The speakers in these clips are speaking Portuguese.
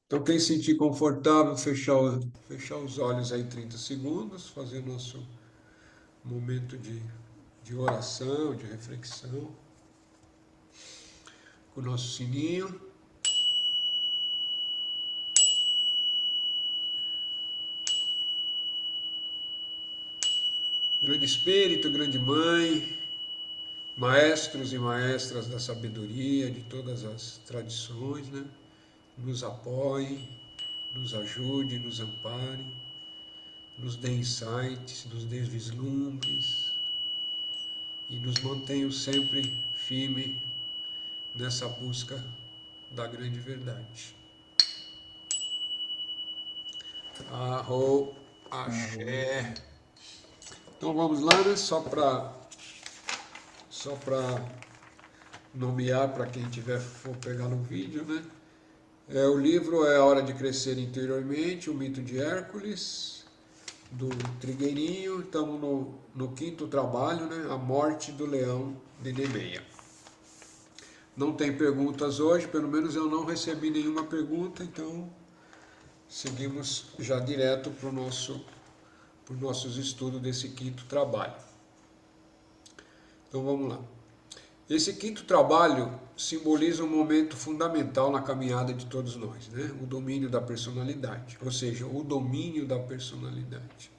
Então, quem sentir confortável, fechar os olhos aí 30 segundos, fazer nosso momento de oração, de reflexão, com o nosso sininho. Grande Espírito, Grande Mãe, maestros e maestras da sabedoria de todas as tradições, né? Nos apoiem, nos ajude, nos ampare, nos dê insights, nos dê vislumbres e nos mantenham sempre firme nessa busca da grande verdade. Arro, axé. Então vamos lá, né? Só para nomear para quem for pegar no vídeo, né? O livro é A Hora de Crescer Interiormente, o Mito de Hércules, do Trigueirinho. Estamos no quinto trabalho, né? A Morte do Leão de Nemeia. Não tem perguntas hoje, pelo menos eu não recebi nenhuma pergunta, então seguimos já direto para os nossos estudos desse quinto trabalho. Então vamos lá. Esse quinto trabalho simboliza um momento fundamental na caminhada de todos nós, né? O domínio da personalidade, ou seja, o domínio da personalidade.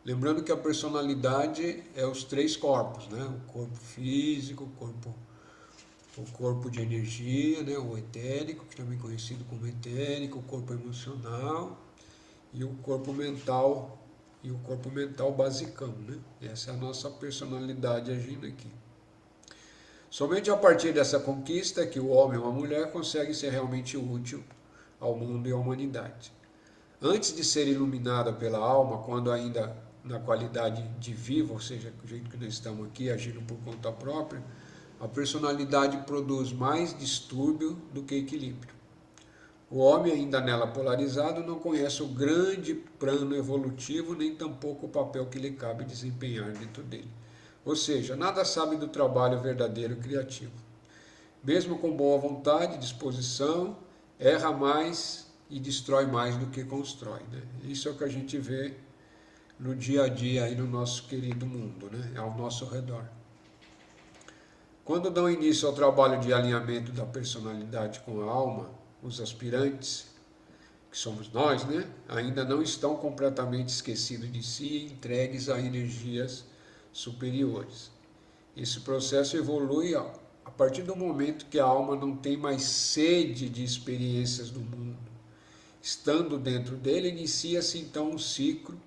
Lembrando que a personalidade é os três corpos, né? O corpo físico, o corpo de energia, né? O etérico, que também é conhecido como etérico, o corpo emocional e o corpo mental, basicão, né? Essa é a nossa personalidade agindo aqui. Somente a partir dessa conquista é que o homem ou a mulher consegue ser realmente útil ao mundo e à humanidade. Antes de ser iluminada pela alma, quando ainda na qualidade de vivo, ou seja, do jeito que nós estamos aqui, agindo por conta própria, a personalidade produz mais distúrbio do que equilíbrio. O homem, ainda nela polarizado, não conhece o grande plano evolutivo, nem tampouco o papel que lhe cabe desempenhar dentro dele. Ou seja, nada sabe do trabalho verdadeiro criativo. Mesmo com boa vontade, disposição, erra mais e destrói mais do que constrói, né? Isso é o que a gente vê no dia a dia aí no nosso querido mundo, né? Ao nosso redor. Quando dão início ao trabalho de alinhamento da personalidade com a alma, os aspirantes, que somos nós, né? Ainda não estão completamente esquecidos de si e entregues a energias superiores. Esse processo evolui a partir do momento que a alma não tem mais sede de experiências do mundo. Estando dentro dele, inicia-se então um ciclo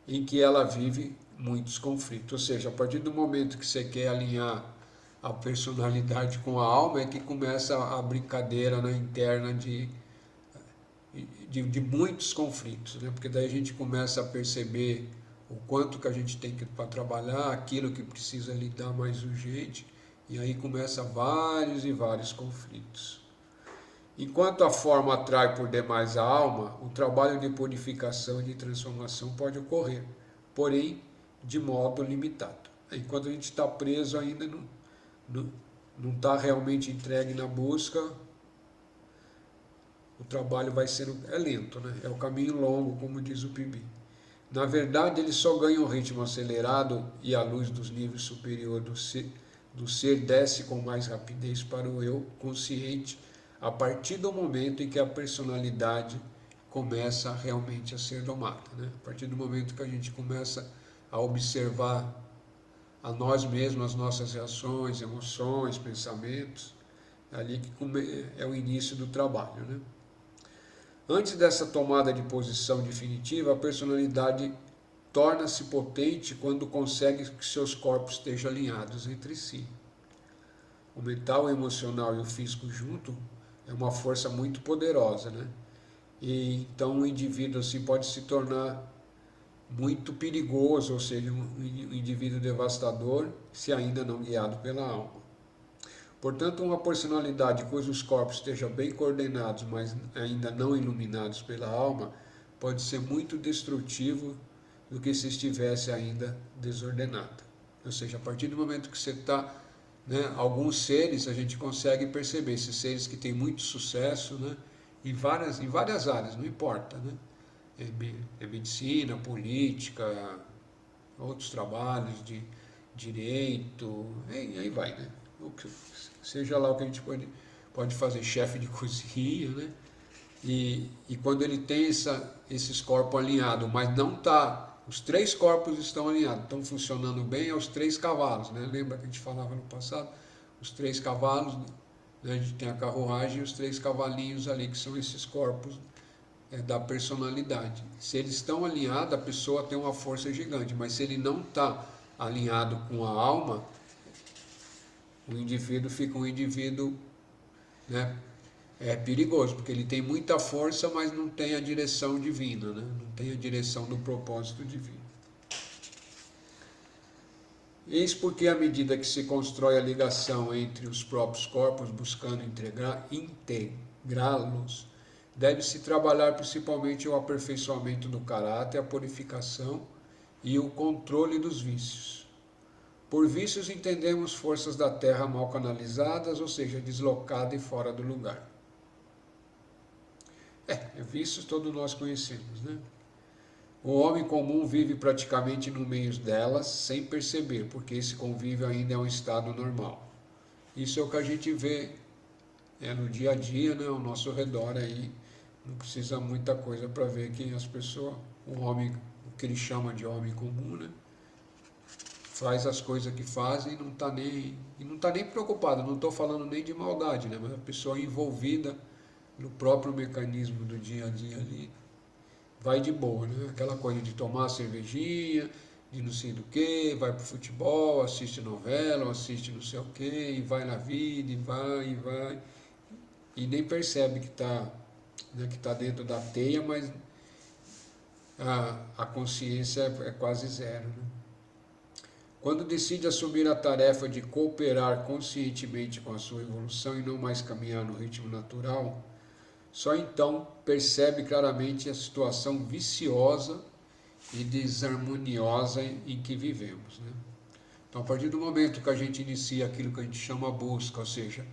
em que ela vive muitos conflitos. Ou seja, a partir do momento que você quer alinhar a personalidade com a alma, é que começa a brincadeira, né, interna de muitos conflitos, né? Porque daí a gente começa a perceber o quanto que a gente tem para trabalhar, aquilo que precisa lidar mais urgente, e aí começa vários e vários conflitos. Enquanto a forma atrai por demais a alma, o trabalho de purificação e de transformação pode ocorrer, porém de modo limitado. Enquanto a gente está preso ainda não está realmente entregue na busca, o trabalho vai ser lento, né? É o caminho longo, como diz o Pibi. Na verdade, ele só ganha um ritmo acelerado e a luz dos níveis superiores do ser desce com mais rapidez para o eu consciente a partir do momento em que a personalidade começa realmente a ser domada, né? A partir do momento que a gente começa a observar a nós mesmos, as nossas reações, emoções, pensamentos, é ali que é o início do trabalho, né? Antes dessa tomada de posição definitiva, a personalidade torna-se potente quando consegue que seus corpos estejam alinhados entre si. O mental, o emocional e o físico junto é uma força muito poderosa, né? E então o indivíduo assim pode se tornar muito perigoso, ou seja, um indivíduo devastador, se ainda não guiado pela alma. Portanto, uma personalidade cujos corpos estejam bem coordenados, mas ainda não iluminados pela alma, pode ser muito destrutivo do que se estivesse ainda desordenada. Ou seja, a partir do momento que você está, né, alguns seres a gente consegue perceber, esses seres que têm muito sucesso, né, em várias áreas, não importa, né? É medicina, política, outros trabalhos de direito, e aí vai, né? Seja lá o que a gente pode fazer, chefe de cozinha, né? E quando ele tem esses corpos alinhados, mas não tá, os três corpos estão alinhados, estão funcionando bem, é os três cavalos, né? Lembra que a gente falava no passado? Os três cavalos, né? A gente tem a carruagem e os três cavalinhos ali, que são esses corpos da personalidade. Se eles estão alinhados, a pessoa tem uma força gigante, mas se ele não está alinhado com a alma, o indivíduo fica um indivíduo, né, perigoso, porque ele tem muita força, mas não tem a direção divina, né? Não tem a direção do propósito divino. Eis porque, à medida que se constrói a ligação entre os próprios corpos, buscando integrá-los, deve-se trabalhar principalmente o aperfeiçoamento do caráter, a purificação e o controle dos vícios. Por vícios entendemos forças da terra mal canalizadas, ou seja, deslocadas e fora do lugar. Vícios todos nós conhecemos, né? O homem comum vive praticamente no meio delas sem perceber, porque esse convívio ainda é um estado normal. Isso é o que a gente vê no dia a dia, né, ao nosso redor aí. Não precisa muita coisa para ver que as pessoas, o homem, o que ele chama de homem comum, né, faz as coisas que fazem e não está nem preocupado. Não estou falando nem de maldade, né, mas a pessoa envolvida no próprio mecanismo do dia a dia ali vai de boa, né? Aquela coisa de tomar cervejinha, de não sei do que, vai pro futebol, assiste novela, assiste não sei o que, e vai na vida, e vai, e nem percebe que está, né, que tá dentro da teia, mas a consciência é quase zero, né? Quando decide assumir a tarefa de cooperar conscientemente com a sua evolução e não mais caminhar no ritmo natural, só então percebe claramente a situação viciosa e desarmoniosa em que vivemos, né? Então, a partir do momento que a gente inicia aquilo que a gente chama busca, ou seja,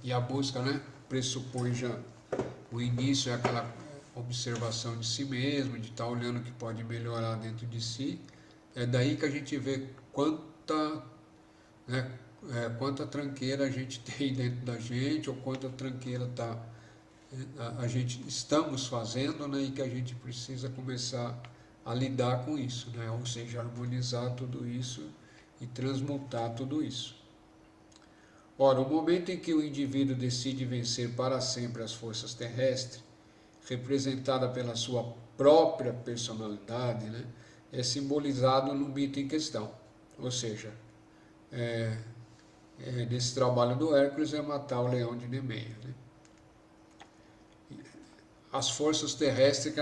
e a busca, né, pressupõe já o início, é aquela observação de si mesmo, de estar olhando o que pode melhorar dentro de si, é daí que a gente vê né, quanta tranqueira a gente tem dentro da gente, ou quanta tranqueira a gente estamos fazendo, né, e que a gente precisa começar a lidar com isso, né, ou seja, harmonizar tudo isso e transmutar tudo isso. Ora, o momento em que o indivíduo decide vencer para sempre as forças terrestres, representada pela sua própria personalidade, né, é simbolizado no mito em questão. Ou seja, nesse trabalho do Hércules é matar o leão de Nemeia, né? As forças terrestres.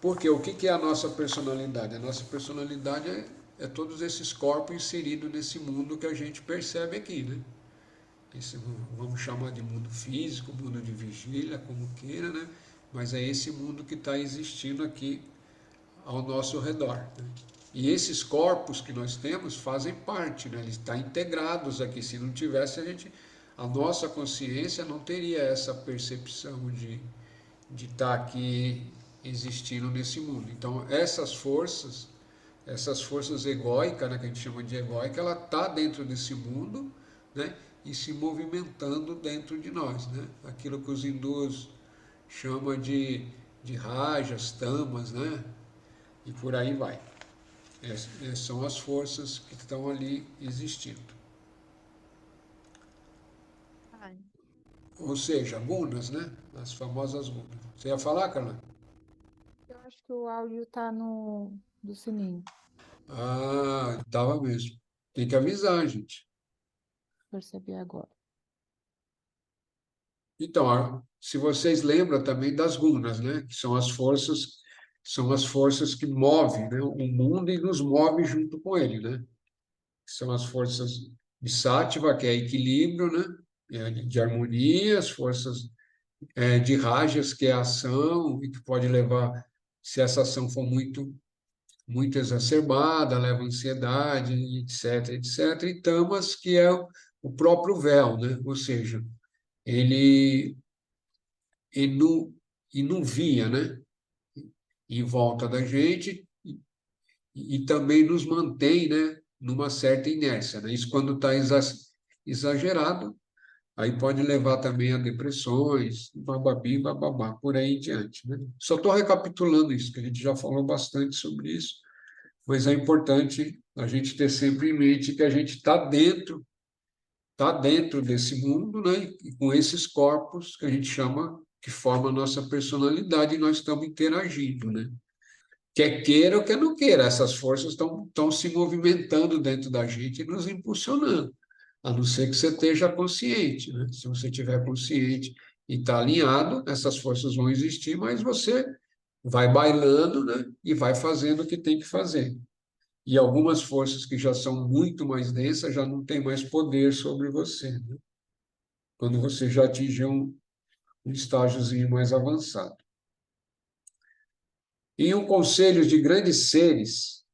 Porque o que é a nossa personalidade? A nossa personalidade é todos esses corpos inseridos nesse mundo que a gente percebe aqui, né? Esse, vamos chamar de mundo físico, mundo de vigília, como queira, né? Mas é esse mundo que está existindo aqui ao nosso redor, né? E esses corpos que nós temos fazem parte, né? Eles estão integrados aqui. Se não tivesse, a nossa consciência não teria essa percepção de estar aqui existindo nesse mundo. Então, essas forças egóicas, né, que a gente chama de egóica, ela está dentro desse mundo, né, e se movimentando dentro de nós, né? Aquilo que os hindus chamam de rajas, tamas, né? E por aí vai. Essas são as forças que estão ali existindo. Ai, Ou seja, gunas, né? As famosas gunas. Você ia falar, Carla? eu acho que o áudio tá no do sininho. Ah, estava mesmo. Tem que avisar, gente. Percebi agora. Então, se vocês lembram também das gunas, né? Que são as forças que movem, né, o mundo e nos move junto com ele, né? São as forças de sátiva, que é equilíbrio, né? De harmonia, as forças de rajas, que é ação, e que pode levar, se essa ação for muito exacerbada, leva ansiedade, etc, etc. E tamas, que é o próprio véu, né? Ou seja, ele e não via, né? Em volta da gente e também nos mantém, né? Numa certa inércia, né? Isso quando está exagerado, aí pode levar também a depressões, bababi, bababá, por aí em diante, né? Só estou recapitulando isso, que a gente já falou bastante sobre isso, mas é importante a gente ter sempre em mente que a gente está dentro desse mundo, né? E com esses corpos que a gente chama, que formam a nossa personalidade, e nós estamos interagindo, né? Quer queira ou quer não queira, essas forças estão se movimentando dentro da gente e nos impulsionando, a não ser que você esteja consciente, né? Se você estiver consciente e está alinhado, essas forças vão existir, mas você vai bailando, né? E vai fazendo o que tem que fazer. E algumas forças que já são muito mais densas já não têm mais poder sobre você, né? Quando você já atingiu um estágiozinho mais avançado. Em um conselho de grandes seres,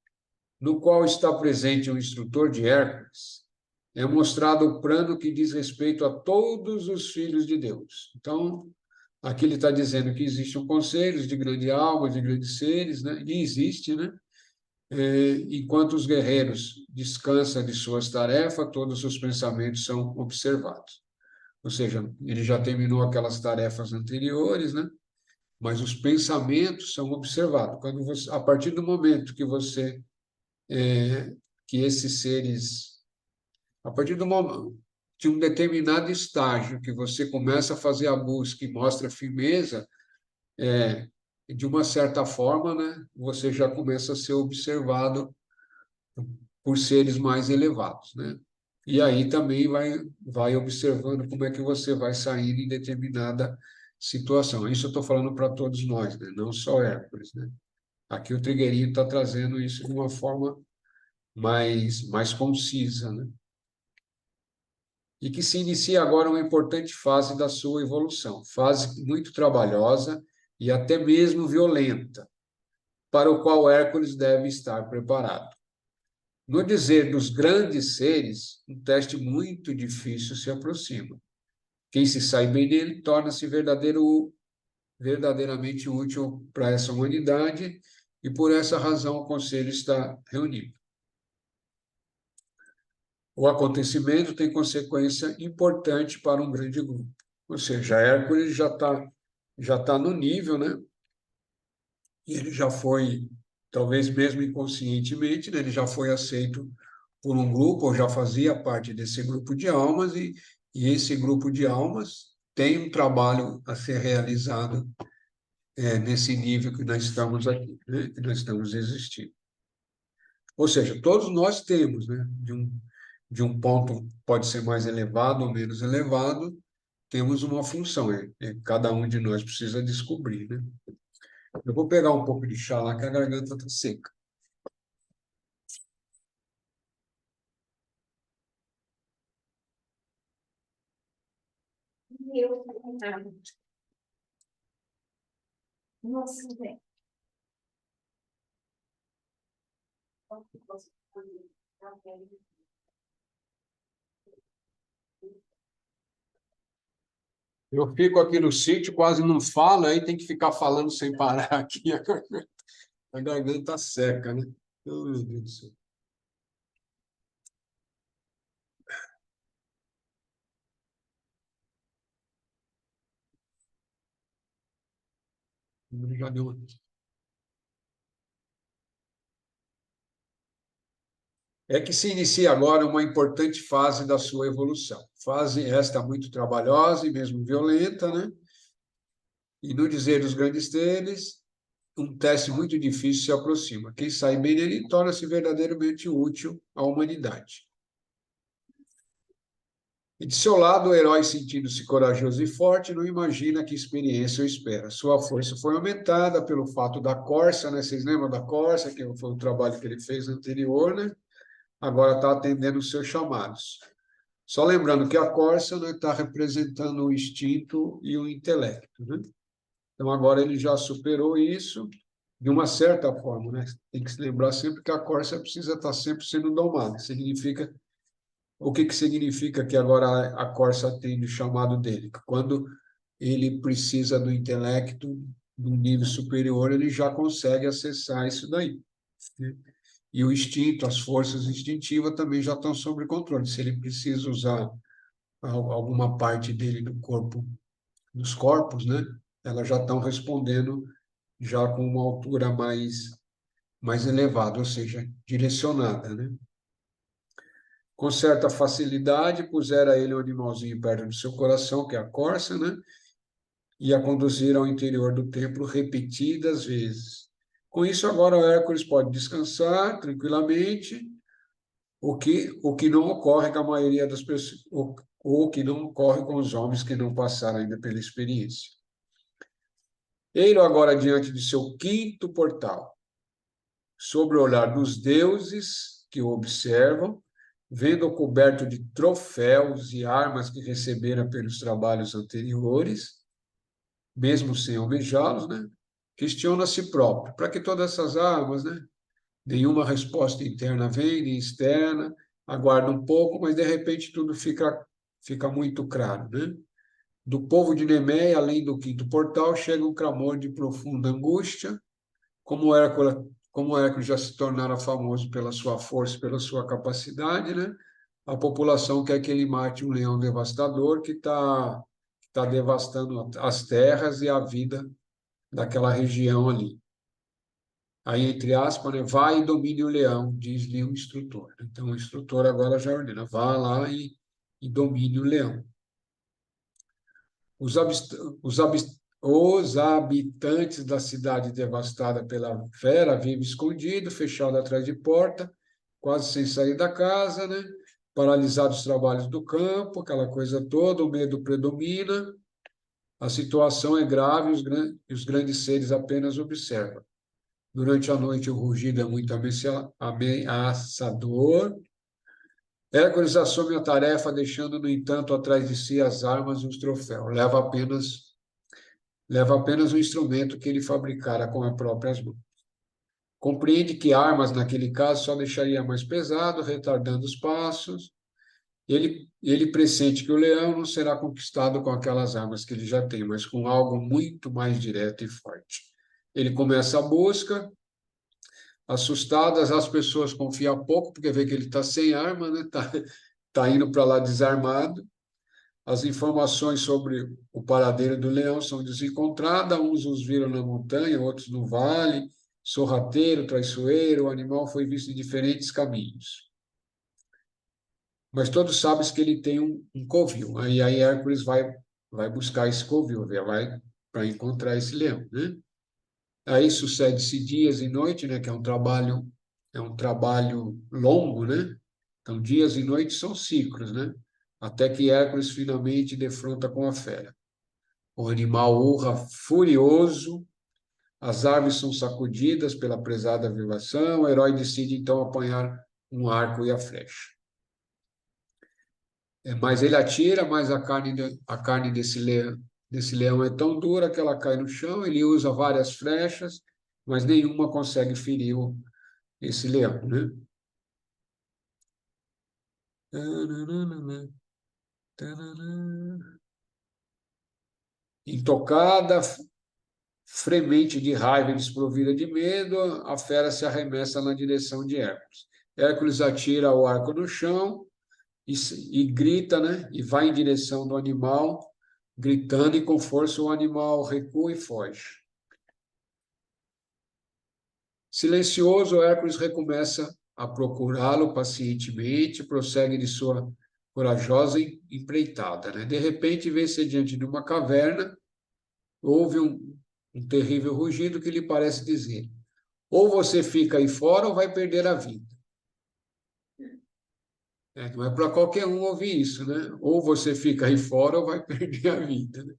no qual está presente um instrutor de Hércules, é mostrado o plano que diz respeito a todos os filhos de Deus. Então, aqui ele está dizendo que existe um conselho de grande alma, de grandes seres, né? E existe, né? Enquanto os guerreiros descansam de suas tarefas, todos os pensamentos são observados. Ou seja, ele já terminou aquelas tarefas anteriores, né? Mas os pensamentos são observados. Quando você, a partir do momento que você, que esses seres, a partir do momento de um determinado estágio que você começa a fazer a busca e mostra firmeza, de uma certa forma, né? Você já começa a ser observado por seres mais elevados, né? E aí também vai observando como é que você vai saindo em determinada situação. Isso eu estou falando para todos nós, né? Não só Hércules, né? Aqui o Trigueirinho está trazendo isso de uma forma mais concisa, né? E que se inicia agora uma importante fase da sua evolução, fase muito trabalhosa e até mesmo violenta, para o qual Hércules deve estar preparado. No dizer dos grandes seres, um teste muito difícil se aproxima. Quem se sai bem nele torna-se verdadeiramente útil para essa humanidade, e por essa razão o Conselho está reunido. O acontecimento tem consequência importante para um grande grupo. Ou seja, Hércules já tá no nível, né? E ele já foi, talvez mesmo inconscientemente, né? Ele já foi aceito por um grupo, ou já fazia parte desse grupo de almas, e esse grupo de almas tem um trabalho a ser realizado nesse nível que nós estamos aqui, né? Que nós estamos existindo. Ou seja, todos nós temos, né? De um ponto pode ser mais elevado ou menos elevado, temos uma função, cada um de nós precisa descobrir, né? Eu vou pegar um pouco de chá lá, que a garganta está seca. Nossa, velho. Eu fico aqui no sítio, quase não falo, aí tem que ficar falando sem parar aqui, a garganta seca, né? Oh, meu Deus do céu. Já deu uma- É que se inicia agora uma importante fase da sua evolução. Fase esta muito trabalhosa e mesmo violenta, né? E no dizer dos grandes deles, um teste muito difícil se aproxima. Quem sai bem dele torna-se verdadeiramente útil à humanidade. E de seu lado, o herói, sentindo-se corajoso e forte, não imagina que experiência o espera. Sua força foi aumentada pelo fato da corça, né? Vocês lembram da corça, que foi o trabalho que ele fez anterior, né? Agora está atendendo os seus chamados. Só lembrando que a corça, né, está representando o instinto e o intelecto, né? Então agora ele já superou isso de uma certa forma, né? Tem que se lembrar sempre que a corça precisa estar sempre sendo domada. Significa o que significa que agora a corça atende o chamado dele? Quando ele precisa do intelecto de um nível superior, ele já consegue acessar isso daí, né? E o instinto, as forças instintivas também já estão sob controle. Se ele precisa usar alguma parte dele do corpo, dos corpos, né? Elas já estão respondendo já com uma altura mais elevada, ou seja, direcionada, né? Com certa facilidade, pusera ele um animalzinho perto do seu coração, que é a corça, né? E a conduzir ao interior do templo repetidas vezes. Com isso, agora o Hércules pode descansar tranquilamente, o que não ocorre com a maioria das pessoas, o que não ocorre com os homens que não passaram ainda pela experiência. Ele agora diante de seu quinto portal, sobre o olhar dos deuses que o observam, vendo-o coberto de troféus e armas que recebera pelos trabalhos anteriores, mesmo sem almejá-los, né? Questiona a si próprio, para que todas essas armas, né? Nenhuma resposta interna vem, nem externa, aguarda um pouco, mas de repente tudo fica muito claro, né? Do povo de Nemé, além do quinto portal, chega um clamor de profunda angústia, como Hércules já se tornara famoso pela sua força, pela sua capacidade, né? A população quer que ele mate um leão devastador que tá devastando as terras e a vida daquela região ali. Aí, entre aspas, né, vai e domine o leão, diz-lhe o instrutor. Então, o instrutor agora já ordena, vá lá e domine o leão. Os, os, os habitantes da cidade devastada pela fera vivem escondidos, fechados atrás de porta, quase sem sair da casa, né? Paralisados os trabalhos do campo, aquela coisa toda, o medo predomina, a situação é grave e os grandes seres apenas observam. Durante a noite, o rugido é muito ameaçador. Hércules assume a tarefa, deixando, no entanto, atrás de si as armas e os troféus. Leva apenas um instrumento que ele fabricara com as próprias mãos. Compreende que armas, naquele caso, só deixaria mais pesado, retardando os passos. Ele pressente que o leão não será conquistado com aquelas armas que ele já tem, mas com algo muito mais direto e forte. Ele começa a busca. Assustadas, as pessoas confiam pouco, porque vê que ele está sem arma, né? Tá indo para lá desarmado. As informações sobre o paradeiro do leão são desencontradas, uns os viram na montanha, outros no vale, sorrateiro, traiçoeiro, o animal foi visto em diferentes caminhos. Mas todos sabem que ele tem um covil. Aí Hércules vai buscar esse covil, vai para encontrar esse leão, né? Aí sucede-se dias e noites, né, que é um trabalho longo, né? Então, dias e noites são ciclos, né? Até que Hércules finalmente defronta com a fera. O animal urra furioso, as árvores são sacudidas pela pesada vibração, o herói decide então apanhar um arco e a flecha. Mas ele atira, mas a carne desse leão é tão dura que ela cai no chão, ele usa várias flechas, mas nenhuma consegue ferir esse leão, né? Intocada, fremente de raiva e desprovida de medo, a fera se arremessa na direção de Hércules. Hércules atira o arco no chão e grita, né? E vai em direção do animal, gritando, e com força o animal recua e foge. Silencioso, Hércules recomeça a procurá-lo pacientemente, prossegue de sua corajosa empreitada, né? De repente, vê-se diante de uma caverna, ouve um terrível rugido que lhe parece dizer: ou você fica aí fora ou vai perder a vida. Não é para qualquer um ouvir isso, né? Ou você fica aí fora ou vai perder a vida, né?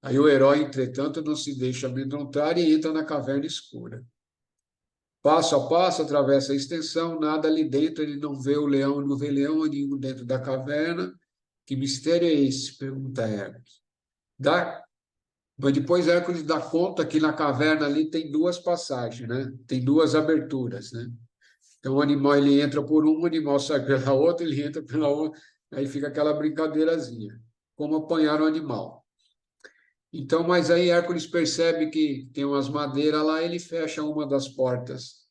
Aí o herói, entretanto, não se deixa amedrontar e entra na caverna escura. Passo a passo, atravessa a extensão, nada ali dentro, ele não vê o leão, não vê leão nenhum dentro da caverna. Que mistério é esse? Pergunta Hércules. Mas depois Hércules dá conta que na caverna ali tem duas passagens, né? Tem duas aberturas, né? Então o animal ele entra por uma, o animal sai pela outra, ele entra pela outra, aí fica aquela brincadeirazinha. como apanhar o animal. Então, mas aí Hércules percebe que tem umas madeiras lá, ele fecha uma das portas,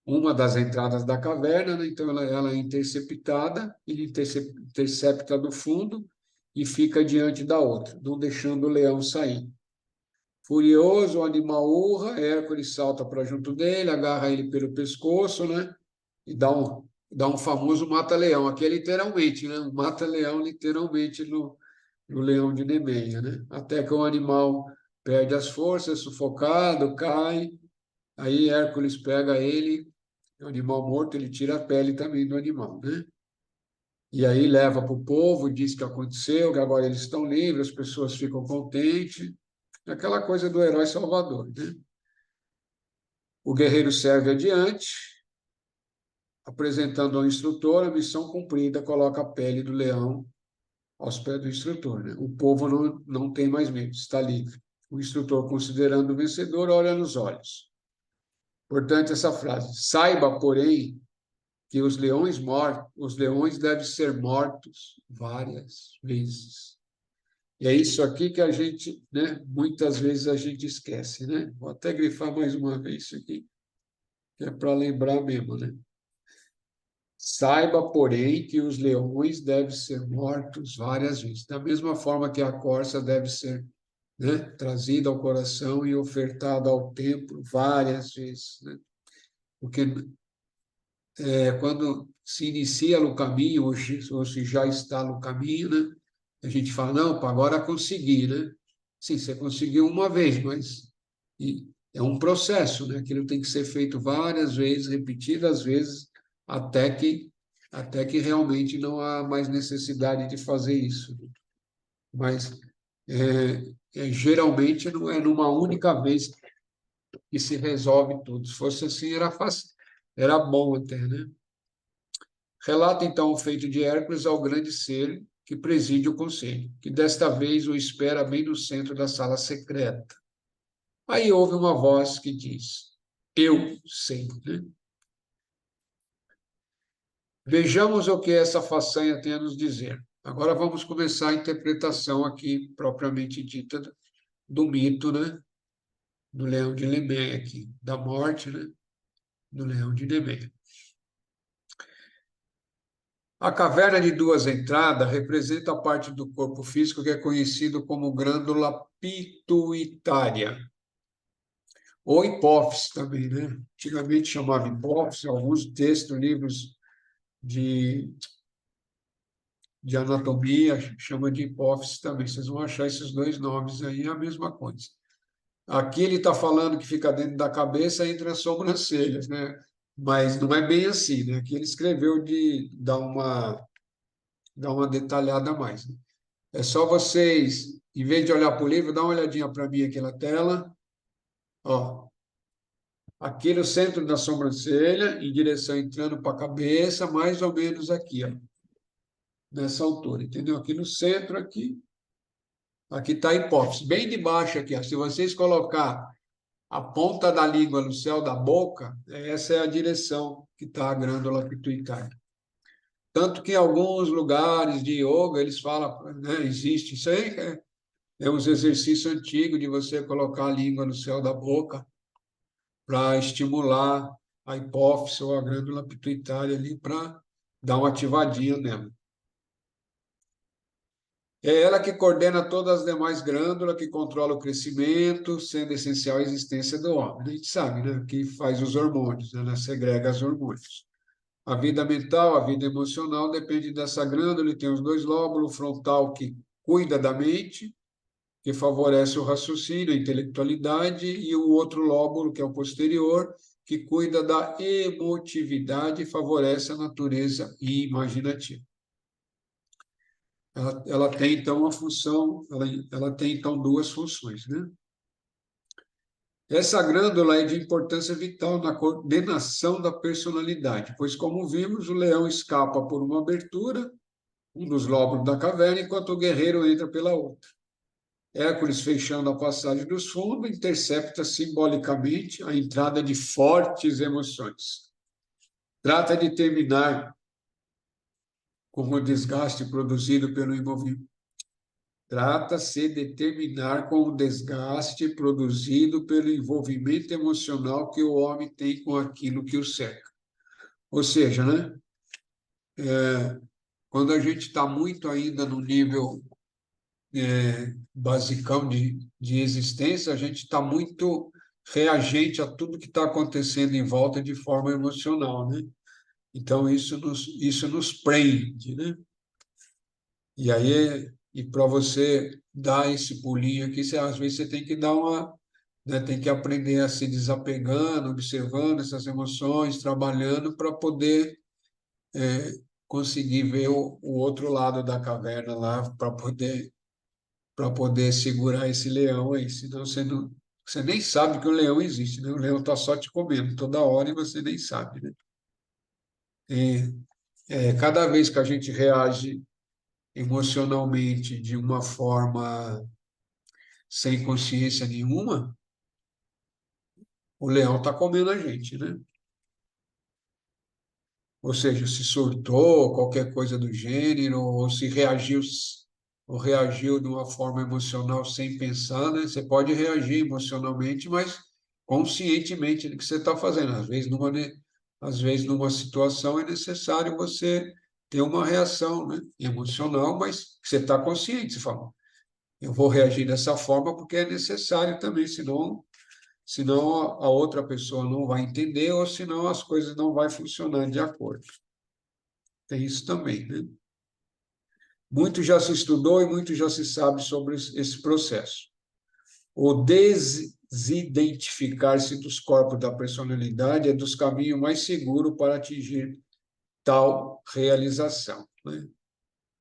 uma das entradas da caverna, né? Então ela é interceptada, ele intercepta do fundo e fica diante da outra, não deixando o leão sair. Furioso, o animal urra, Hércules salta para junto dele, agarra ele pelo pescoço, né? E dá um famoso mata-leão. Aqui é literalmente, né? Um mata-leão, literalmente, no leão de Nemeia, né? Até que o animal perde as forças, sufocado, cai. Aí Hércules pega ele, o animal morto, ele tira a pele também do animal, né? E aí leva para o povo, diz que aconteceu, que agora eles estão livres, as pessoas ficam contentes. Aquela coisa do herói salvador, né? O guerreiro segue adiante, apresentando ao instrutor a missão cumprida, coloca a pele do leão aos pés do instrutor, né? O povo não tem mais medo, está livre. O instrutor, considerando o vencedor, olha nos olhos. Portanto, essa frase: saiba, porém, que os leões devem ser mortos várias vezes. E é isso aqui que a gente, né, muitas vezes a gente esquece, né? Vou até grifar mais uma vez isso aqui, que é para lembrar mesmo, né? Saiba, porém, que os leões devem ser mortos várias vezes, da mesma forma que a corça deve ser, né, trazida ao coração e ofertada ao templo várias vezes, né? Porque quando se inicia no caminho, ou se já está no caminho, né, a gente fala, não, pá, agora consegui, né? Sim, você conseguiu uma vez, mas é um processo, né? Aquilo tem que ser feito várias vezes, repetidas vezes, até que, até que realmente não há mais necessidade de fazer isso. Mas geralmente não é numa única vez que se resolve tudo. Se fosse assim, era fácil, era bom até, né? Relata então o feito de Hércules ao grande ser que preside o conselho, que desta vez o espera bem no centro da sala secreta. Aí houve uma voz que diz: eu sei, né? Vejamos o que essa façanha tem a nos dizer. Agora vamos começar a interpretação aqui, propriamente dita, do mito, né? Do leão de Nemeia aqui, da morte, né? Do leão de Nemeia. A caverna de duas entradas representa a parte do corpo físico que é conhecido como glândula pituitária, ou hipófise também, né? Antigamente chamava hipófise, alguns textos, livros de, de anatomia chama de hipófise também. Vocês vão achar esses dois nomes aí, é a mesma coisa. Aqui ele está falando que fica dentro da cabeça entre as sobrancelhas, né? Mas não é bem assim, né? Aqui ele escreveu de dar uma detalhada a mais, né? É só vocês, em vez de olhar para o livro, dá uma olhadinha para mim aqui na tela. Ó, aqui no centro da sobrancelha, em direção entrando para a cabeça, mais ou menos aqui, ó, nessa altura, entendeu? Aqui no centro, aqui está a hipófise, bem de baixo aqui, ó. Se vocês colocar a ponta da língua no céu da boca, essa é a direção que está a glândula pituitária. Tanto que em alguns lugares de yoga eles falam, né, existe isso aí, é um exercício antigo de você colocar a língua no céu da boca para estimular a hipófise ou a glândula pituitária ali para dar uma ativadinha nela. É ela que coordena todas as demais glândulas, que controla o crescimento, sendo essencial a existência do homem. A gente sabe, né? Que faz os hormônios, né? Ela segrega os hormônios. A vida mental, a vida emocional depende dessa glândula e tem os dois lóbulos, o frontal que cuida da mente, que favorece o raciocínio, a intelectualidade, e o outro lóbulo, que é o posterior, que cuida da emotividade e favorece a natureza imaginativa. Ela tem, então, uma função, ela tem, então, duas funções, né? Essa glândula é de importância vital na coordenação da personalidade, pois, como vimos, o leão escapa por uma abertura, um dos lóbulos da caverna, enquanto o guerreiro entra pela outra. Hércules, fechando a passagem dos fundos, intercepta simbolicamente a entrada de fortes emoções. Trata de terminar com o desgaste produzido pelo envolvimento. trata-se de terminar com o desgaste produzido pelo envolvimento emocional que o homem tem com aquilo que o cerca. Ou seja, né? Quando a gente está muito ainda no nível basicão de existência, a gente está muito reagente a tudo que está acontecendo em volta de forma emocional, né? Então, isso nos prende, né? E aí, e para você dar esse pulinho aqui, às vezes você tem que dar uma, né, tem que aprender a se desapegando, observando essas emoções, trabalhando para poder conseguir ver o outro lado da caverna lá, para poder segurar esse leão aí, senão você nem sabe que o leão existe, né? O leão está só te comendo toda hora e você nem sabe, né? E, cada vez que a gente reage emocionalmente de uma forma sem consciência nenhuma, o leão está comendo a gente, né? Ou seja, se surtou, qualquer coisa do gênero, ou reagiu de uma forma emocional sem pensar, né? Você pode reagir emocionalmente, mas conscientemente do que você está fazendo. Às vezes, numa situação é necessário você ter uma reação, né, emocional, mas que você está consciente. Você fala, eu vou reagir dessa forma porque é necessário também, senão a outra pessoa não vai entender ou senão as coisas não vão funcionar de acordo. Tem isso também, né? Muito já se estudou e muito já se sabe sobre esse processo. O desidentificar-se dos corpos da personalidade é dos caminhos mais seguros para atingir tal realização, né?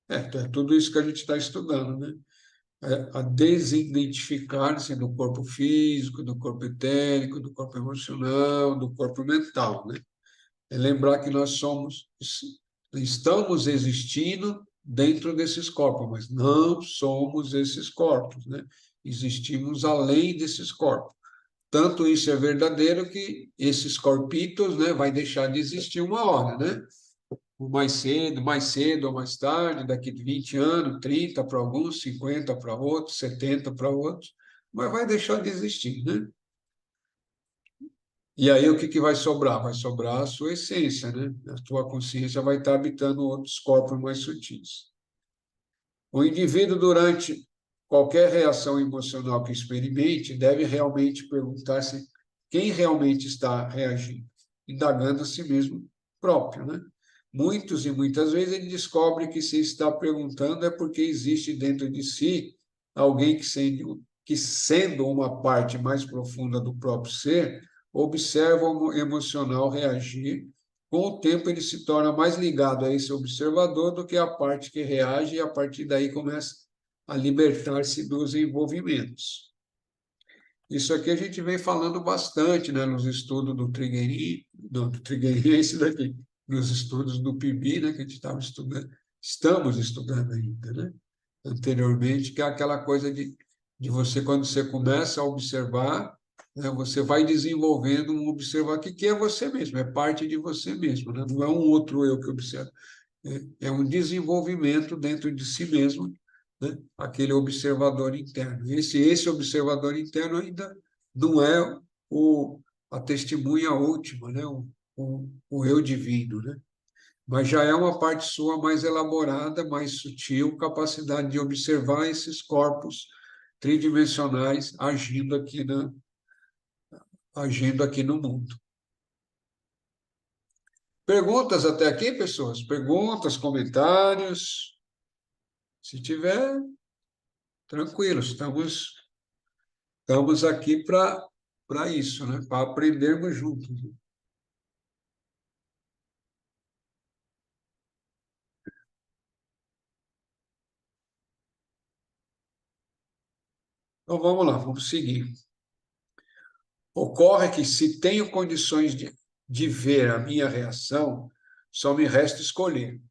Então é tudo isso que a gente está estudando, né? A desidentificar-se do corpo físico, do corpo etérico, do corpo emocional, do corpo mental, né? É lembrar que estamos existindo dentro desses corpos, mas não somos esses corpos, né? Existimos além desses corpos. Tanto isso é verdadeiro que esses corpitos, né, vai deixar de existir uma hora, né? Mais cedo ou mais tarde, daqui de 20 anos, 30 para alguns, 50 para outros, 70 para outros, mas vai deixar de existir, né? E aí o que que vai sobrar? Vai sobrar a sua essência, né? A tua consciência vai estar habitando outros corpos mais sutis. O indivíduo, durante qualquer reação emocional que experimente, deve realmente perguntar-se quem realmente está reagindo, indagando a si mesmo próprio, né? Muitos e muitas vezes ele descobre que se está perguntando é porque existe dentro de si alguém que sendo uma parte mais profunda do próprio ser, observa o emocional reagir. Com o tempo, ele se torna mais ligado a esse observador do que a parte que reage, e a partir daí começa a libertar-se dos envolvimentos. Isso aqui a gente vem falando bastante, né, nos estudos do Trigueirinho, do Trigueirinho é esse daqui, nos estudos do PIB, né, que a gente estamos estudando ainda, né, anteriormente, que é aquela coisa de você, quando você começa a observar, né, você vai desenvolvendo um observar que é você mesmo, é parte de você mesmo, né, não é um outro eu que observa, é um desenvolvimento dentro de si mesmo, né, aquele observador interno. Esse observador interno ainda não é a testemunha última, né, o eu divino, né? Mas já é uma parte sua mais elaborada, mais sutil, capacidade de observar esses corpos tridimensionais agindo aqui no mundo. Perguntas até aqui, pessoas? Perguntas, comentários? Se tiver, tranquilo, estamos aqui para isso, né? Para aprendermos juntos. Então vamos lá, vamos seguir. Ocorre que, se tenho condições de ver a minha reação, só me resta escolher,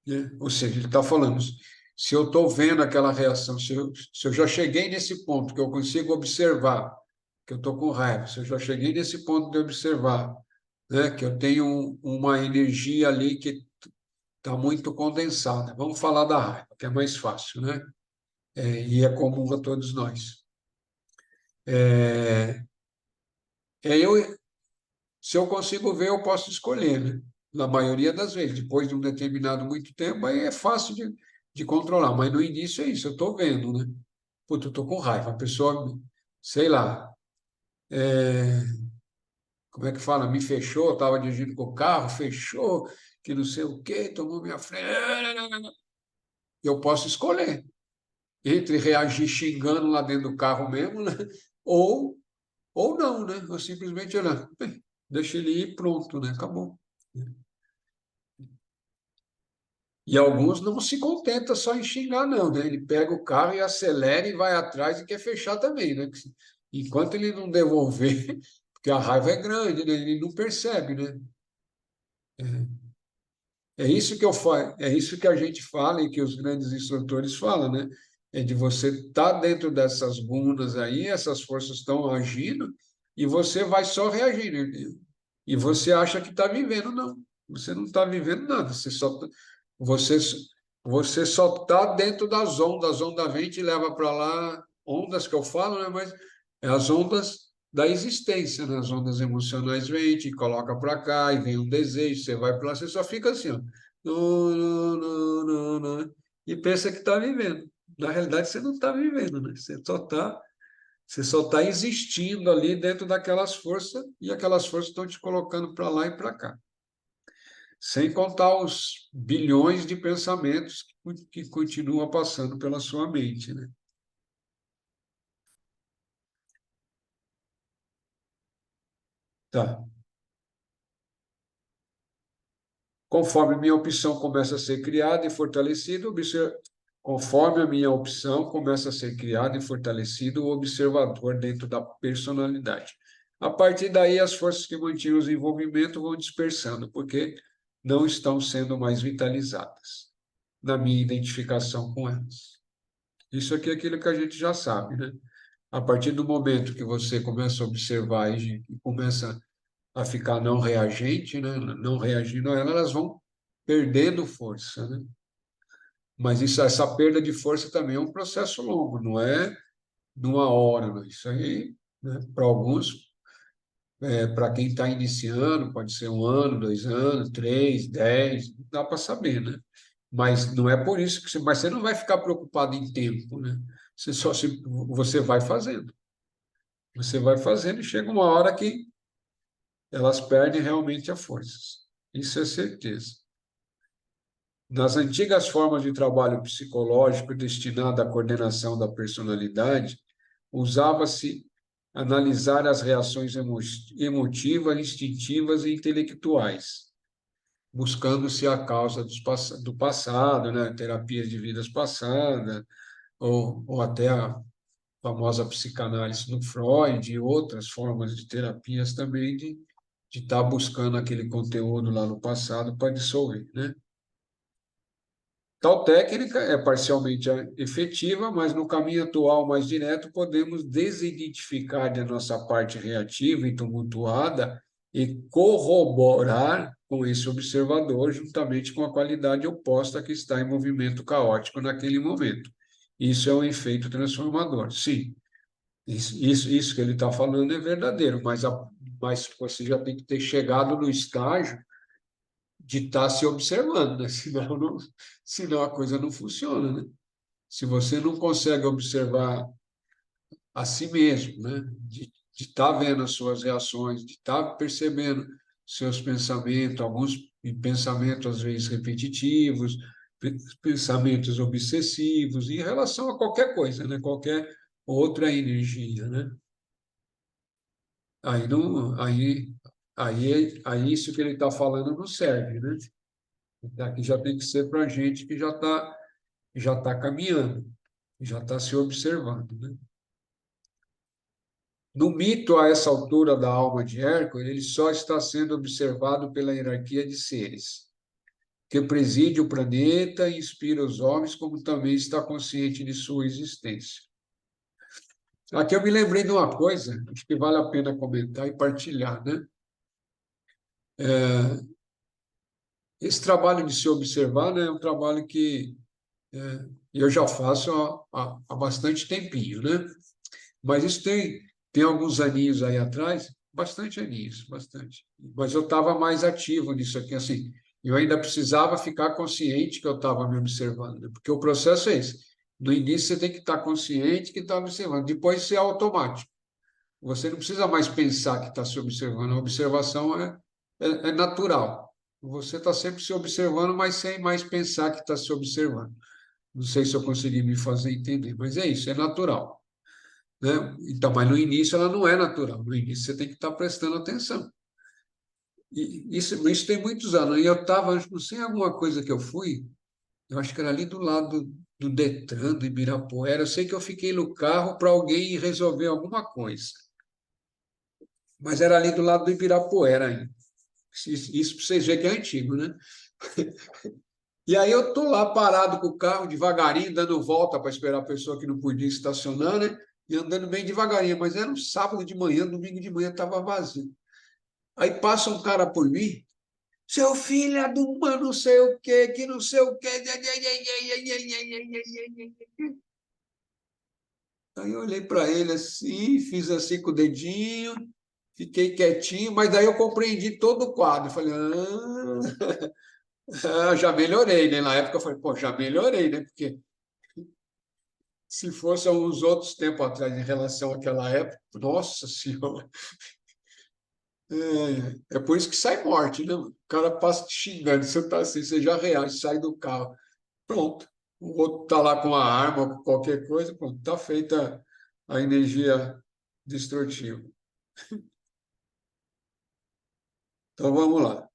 né? Ou seja, ele está falando, se eu estou vendo aquela reação, se eu já cheguei nesse ponto que eu consigo observar que eu estou com raiva, se eu já cheguei nesse ponto de observar, né, que eu tenho uma energia ali que está muito condensada. Vamos falar da raiva, que é mais fácil, né? e é comum a todos nós. É, é eu, se eu consigo ver, eu posso escolher, né? Na maioria das vezes, depois de um determinado muito tempo, aí é fácil de controlar, mas no início é isso, eu estou vendo, né? Puta, eu estou com raiva, a pessoa, sei lá, como é que fala? Me fechou, estava dirigindo com o carro, fechou, que não sei o quê, tomou minha frente. Eu posso escolher entre reagir xingando lá dentro do carro mesmo, né? Ou, ou não, né? Eu simplesmente olhar, bem, deixa ele ir, pronto, né? Acabou. E alguns não se contenta só em xingar, não, né? Ele pega o carro e acelera e vai atrás e quer fechar também, né? Enquanto ele não devolver, porque a raiva é grande, né? Ele não percebe, né? É isso que eu falo, é isso que a gente fala e que os grandes instrutores falam, né? É de você estar dentro dessas bundas aí, essas forças estão agindo e você vai só reagindo. E você acha que está vivendo, não. Você não está vivendo nada. Você, você só está dentro das ondas. Onda vem e te leva para lá. Ondas que eu falo, né? Mas é as ondas da existência, né? As ondas emocionais vêm, te coloca para cá e vem um desejo, você vai para lá, você só fica assim, ó. Não, não, não, não, não, e pensa que está vivendo. Na realidade, você não está vivendo, né? Você só está existindo ali dentro daquelas forças e aquelas forças estão te colocando para lá e para cá. Sem contar os bilhões de pensamentos que continuam passando pela sua mente, né? Tá. Conforme minha opção começa a ser criada e fortalecida, conforme a minha opção começa a ser criada e fortalecido o observador dentro da personalidade. A partir daí, as forças que mantinham o desenvolvimento vão dispersando, porque não estão sendo mais vitalizadas na minha identificação com elas. Isso aqui é aquilo que a gente já sabe, né? A partir do momento que você começa a observar e começa a ficar não reagente, né? Não reagindo a ela, elas vão perdendo força, né? Mas essa perda de força também é um processo longo, não é numa hora, não. Isso aí, né? Para alguns, para quem está iniciando, pode ser 1 ano, 2 anos, 3, 10, não dá para saber, né? Mas não é por isso que mas você não vai ficar preocupado em tempo, né? Você vai fazendo. Você vai fazendo e chega uma hora que elas perdem realmente a força. Isso é certeza. Nas antigas formas de trabalho psicológico destinado à coordenação da personalidade, usava-se analisar as reações emotivas, instintivas e intelectuais, buscando-se a causa do passado, né? Terapias de vidas passadas, ou até a famosa psicanálise no Freud e outras formas de terapias também de estar buscando aquele conteúdo lá no passado para dissolver, né? Tal técnica é parcialmente efetiva, mas no caminho atual mais direto podemos desidentificar da nossa parte reativa e tumultuada e corroborar com esse observador juntamente com a qualidade oposta que está em movimento caótico naquele momento. Isso é um efeito transformador. Sim, isso que ele está falando é verdadeiro, mas você já tem que ter chegado no estágio de estar se observando, né? Senão a coisa não funciona, né? Se você não consegue observar a si mesmo, né? De estar vendo as suas reações, de estar percebendo seus pensamentos, alguns pensamentos às vezes repetitivos, pensamentos obsessivos, em relação a qualquer coisa, né? Qualquer outra energia, né? Aí não, aí isso que ele está falando não serve, né? Aqui já tem que ser para gente que já tá caminhando, já está se observando, né? No mito, a essa altura da alma de Hércules, ele só está sendo observado pela hierarquia de seres, que preside o planeta e inspira os homens, como também está consciente de sua existência. Aqui eu me lembrei de uma coisa, acho que vale a pena comentar e partilhar, né? Esse trabalho de se observar, né, é um trabalho que E eu já faço há bastante tempinho, né? Mas isso tem alguns aninhos aí atrás, bastante aninhos, bastante. Mas eu estava mais ativo nisso aqui, assim, eu ainda precisava ficar consciente que eu estava me observando, né? Porque o processo é esse. No início você tem que estar consciente que está observando, depois isso é automático. Você não precisa mais pensar que está se observando, a observação é natural. Você está sempre se observando, mas sem mais pensar que está se observando. Não sei se eu consegui me fazer entender, mas é isso, é natural, né? Então, mas no início ela não é natural. No início você tem que estar prestando atenção. E isso tem muitos anos. E eu estava, não sei, alguma coisa que eu fui, eu acho que era ali do lado do Detran, do Ibirapuera. Eu sei que eu fiquei no carro para alguém ir resolver alguma coisa. Mas era ali do lado do Ibirapuera ainda. Isso para vocês verem que é antigo, né? E aí eu tô lá parado com o carro, devagarinho, dando volta para esperar a pessoa que não podia estacionar, né? E andando bem devagarinho, mas era um sábado de manhã, domingo de manhã estava vazio. Aí passa um cara por mim, seu filho é de uma não sei o quê, que não sei o quê. Aí eu olhei para ele assim, fiz assim com o dedinho, fiquei quietinho, mas daí eu compreendi todo o quadro. Falei, já melhorei, né? Na época eu falei, pô, já melhorei, né? Porque se fosse uns outros tempos atrás em relação àquela época, nossa senhora, é por isso que sai morte, né? O cara passa te xingando, você está assim, você já reage, sai do carro, pronto. O outro está lá com a arma, com qualquer coisa, pronto, está feita a energia destrutiva. Então vamos lá.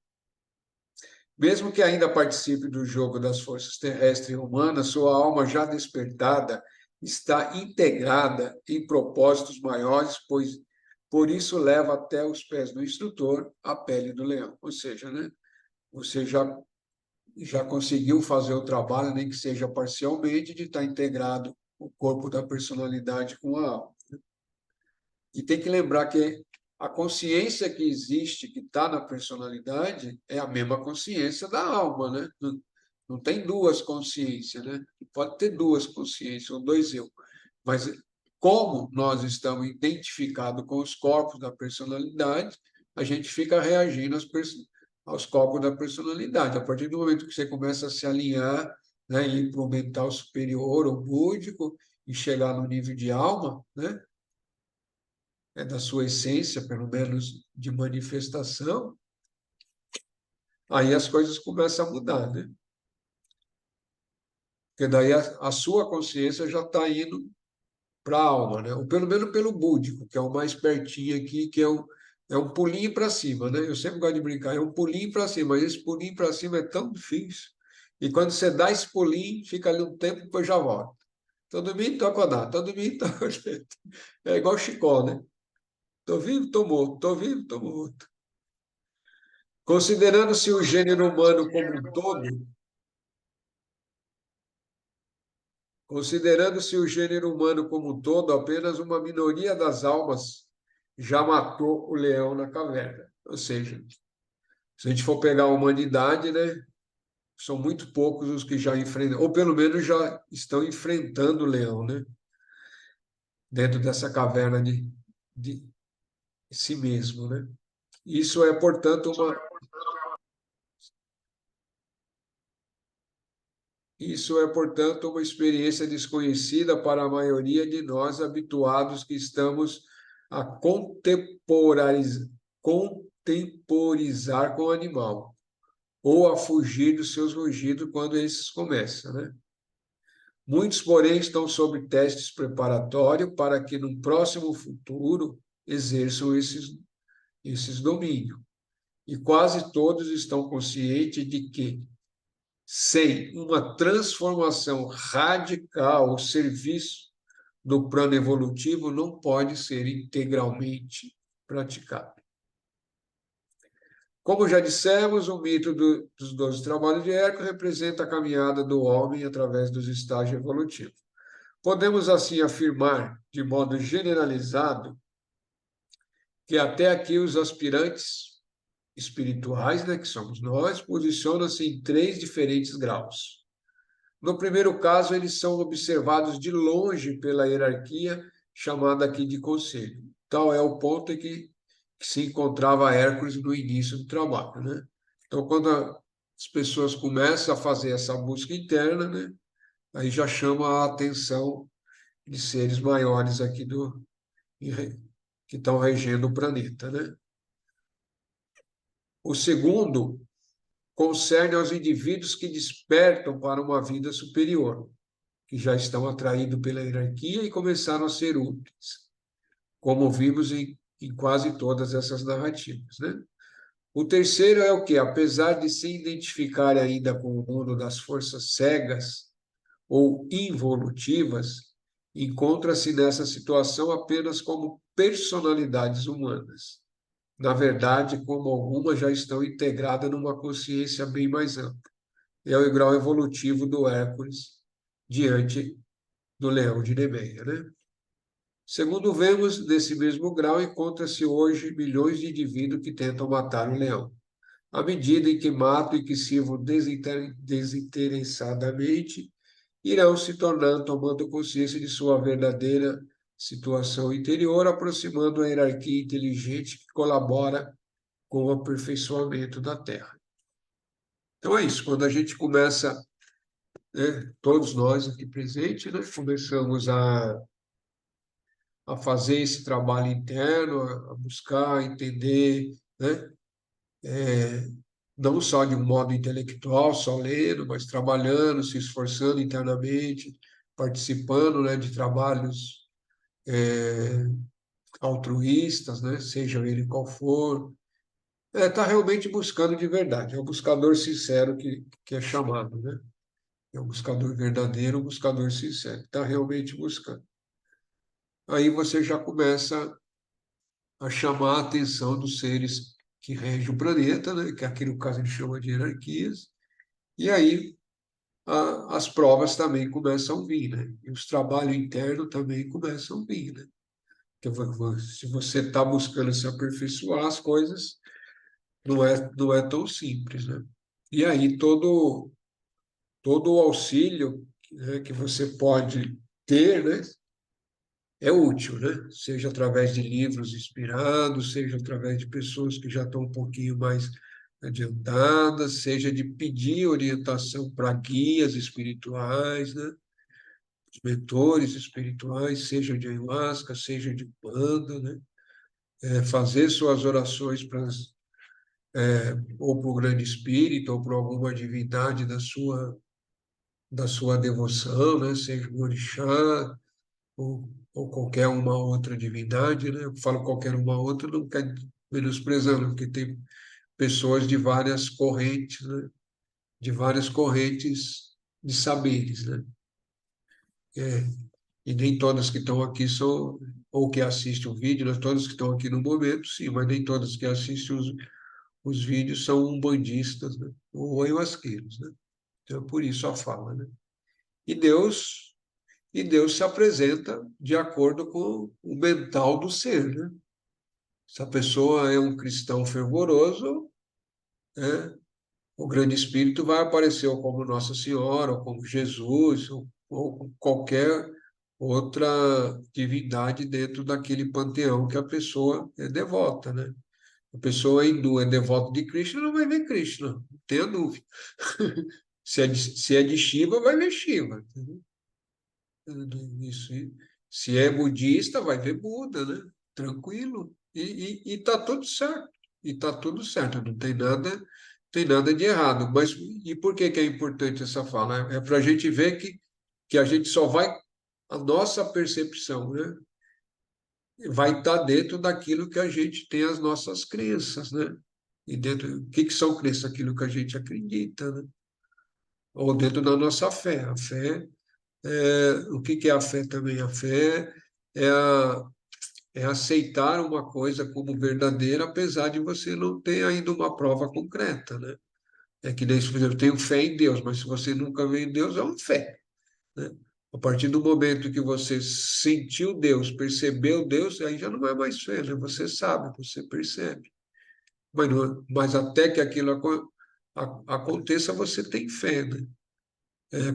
Mesmo que ainda participe do jogo das forças terrestres e humanas, sua alma já despertada está integrada em propósitos maiores, pois por isso leva até os pés do instrutor a pele do leão. Ou seja, né, você já conseguiu fazer o trabalho, nem que seja parcialmente, de estar integrado o corpo da personalidade com a alma. E tem que lembrar que a consciência que existe, que está na personalidade, é a mesma consciência da alma, né? Não tem duas consciências, né? Pode ter duas consciências ou dois eu, mas como nós estamos identificados com os corpos da personalidade, a gente fica reagindo aos corpos da personalidade. A partir do momento que você começa a se alinhar, né, ir para o mental superior ou búdico e chegar no nível de alma, né? Da sua essência, pelo menos de manifestação, aí as coisas começam a mudar, né? Porque daí a sua consciência já está indo para a alma, né? Ou pelo menos pelo búdico, que é o mais pertinho aqui, que é um pulinho para cima, né? Eu sempre gosto de brincar, é um pulinho para cima, mas esse pulinho para cima é tão difícil. E quando você dá esse pulinho, fica ali um tempo, depois já volta. Tô dormindo, tô acordado, tô dormindo, tô acordado. É igual Chicó, né? Tô vivo, tô morto, tô vivo, tô morto. Considerando-se o gênero humano como um todo, considerando-se o gênero humano como um todo, apenas uma minoria das almas já matou o leão na caverna. Ou seja, se a gente for pegar a humanidade, né, são muito poucos os que já enfrentam, ou pelo menos já estão enfrentando o leão, né, dentro dessa caverna de si mesmo, né? Isso é, portanto, uma experiência desconhecida para a maioria de nós habituados que estamos a contemporizar com o animal, ou a fugir dos seus rugidos quando esses começam, né? Muitos, porém, estão sob testes preparatórios para que, no próximo futuro, exerçam esses domínios. E quase todos estão conscientes de que, sem uma transformação radical, o serviço do plano evolutivo não pode ser integralmente praticado. Como já dissemos, o mito dos 12 trabalhos de Hércules representa a caminhada do homem através dos estágios evolutivos. Podemos, assim, afirmar, de modo generalizado, que até aqui os aspirantes espirituais, né, que somos nós, posicionam-se em três diferentes graus. No primeiro caso, eles são observados de longe pela hierarquia, chamada aqui de conselho. Tal é o ponto em que se encontrava Hércules no início do trabalho, né? Então, quando as pessoas começam a fazer essa busca interna, né, aí já chama a atenção de seres maiores aqui que estão regendo o planeta, né? O segundo concerne aos indivíduos que despertam para uma vida superior, que já estão atraídos pela hierarquia e começaram a ser úteis, como vimos em quase todas essas narrativas, né? O terceiro é o que, apesar de se identificar ainda com o mundo das forças cegas ou involutivas, encontra-se nessa situação apenas como personalidades humanas. Na verdade, como algumas já estão integradas numa consciência bem mais ampla. É o grau evolutivo do Hércules diante do leão de Nemeia, né? Segundo vemos, nesse mesmo grau encontra-se hoje milhões de indivíduos que tentam matar o leão. À medida em que matam e que sirvam desinteressadamente, irão se tornando, tomando consciência de sua verdadeira situação interior, aproximando a hierarquia inteligente que colabora com o aperfeiçoamento da Terra. Então é isso, quando a gente começa, né, todos nós aqui presentes, né, começamos a fazer esse trabalho interno, a buscar, a entender, né, não só de um modo intelectual, só lendo, mas trabalhando, se esforçando internamente, participando, né, de trabalhos altruístas, né, seja ele qual for, está realmente buscando de verdade, é o buscador sincero que é chamado, né? É o buscador verdadeiro, o buscador sincero, está realmente buscando. Aí você já começa a chamar a atenção dos seres que regem o planeta, né? Que aqui no caso ele chama de hierarquias, e aí as provas também começam a vir, né? E os trabalhos internos também começam a vir, né? Se você está buscando se aperfeiçoar, as coisas não é tão simples, né? E aí todo o auxílio, né, que você pode ter, né, é útil, né? Seja através de livros inspirados, seja através de pessoas que já estão um pouquinho mais adiantadas, seja de pedir orientação para guias espirituais, né? Os mentores espirituais, seja de ayahuasca, seja de banda, né? Fazer suas orações ou para o grande espírito ou para alguma divindade da sua devoção, né? Seja o orixá, ou qualquer uma outra divindade, né? Eu falo qualquer uma outra, não quer menosprezando, porque tem pessoas de várias correntes, né? De várias correntes de saberes, né? É, e nem todas que estão aqui são, ou que assistem o vídeo, né? Todas que estão aqui no momento, sim, mas nem todas que assistem os vídeos são umbandistas, né? Ou ayahuasqueiros, né? Então, por isso a fala, né? E Deus, e Deus se apresenta de acordo com o mental do ser, né? Se a pessoa é um cristão fervoroso, né, o grande espírito vai aparecer ou como Nossa Senhora, ou como Jesus, ou qualquer outra divindade dentro daquele panteão que a pessoa é devota, né? A pessoa hindu é devota de Krishna, não vai ver Krishna, não tenha dúvida. Se é de Shiva, vai ver Shiva. Entendeu? Isso. Se é budista, vai ver Buda, né? Tranquilo. E tá tudo certo. E tá tudo certo. Não tem nada de errado. Mas e por que que é importante essa fala? É para a gente ver que a gente só vai, a nossa percepção, né? Vai estar dentro daquilo que a gente tem as nossas crenças, né? E dentro, o que que são crenças? Aquilo que a gente acredita, né? Ou dentro da nossa fé. A fé, o que que é a fé também? A fé é a é aceitar uma coisa como verdadeira, apesar de você não ter ainda uma prova concreta, né? É que nem se você eu tenho fé em Deus, mas se você nunca vê em Deus, é uma fé, né? A partir do momento que você sentiu Deus, percebeu Deus, aí já não é mais fé, né? Você sabe, você percebe. Mas até que aquilo aconteça, você tem fé, né?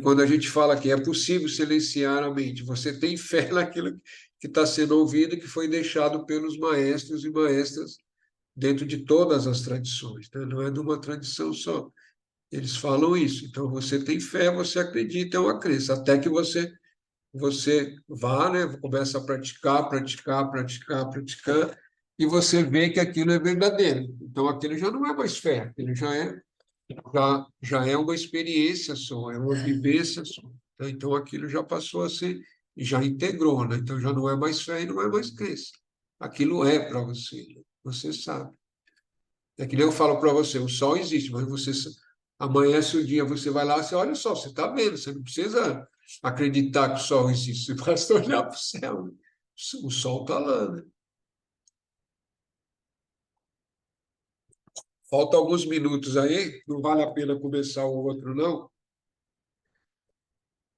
Quando a gente fala que é possível silenciar a mente, você tem fé naquilo que está sendo ouvido, que foi deixado pelos maestros e maestras dentro de todas as tradições, né? Não é de uma tradição só. Eles falam isso. Então, você tem fé, você acredita, é uma crença, até que você vá, né? Começa a praticar, praticar, praticar, praticar, e você vê que aquilo é verdadeiro. Então, aquilo já não é mais fé, aquilo já é uma experiência só, é uma vivência só, né? Então, aquilo já passou a ser, já integrou, né? Então, já não é mais fé e não é mais crença. Aquilo é para você, né? Você sabe. É que nem eu falo para você, o sol existe, mas amanhece o dia, você vai lá, você olha o sol, você está vendo, você não precisa acreditar que o sol existe, você basta olhar para o céu, né? O sol está lá, né? Falta alguns minutos aí, não vale a pena começar o outro, não.